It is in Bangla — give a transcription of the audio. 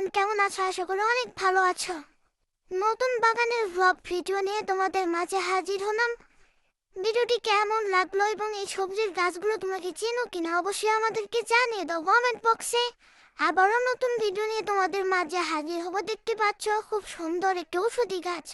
এভরিওয়ান, কেমন আছো? আশা করি অনেক ভালো আছো। নতুন বাগানের ভ্লগ ভিডিও নিয়ে তোমাদের মাঝে হাজির হলাম। ভিডিওটি কেমন লাগলো এবং এই সবজির গাছগুলো তোমাকে চেনো কিনা অবশ্যই আমাদেরকে জানিয়ে দাও কমেন্ট বক্সে। আবারও নতুন ভিডিও নিয়ে তোমাদের মাঝে হাজির হবো। দেখতে পাচ্ছ খুব সুন্দর একটি ঔষধি গাছ।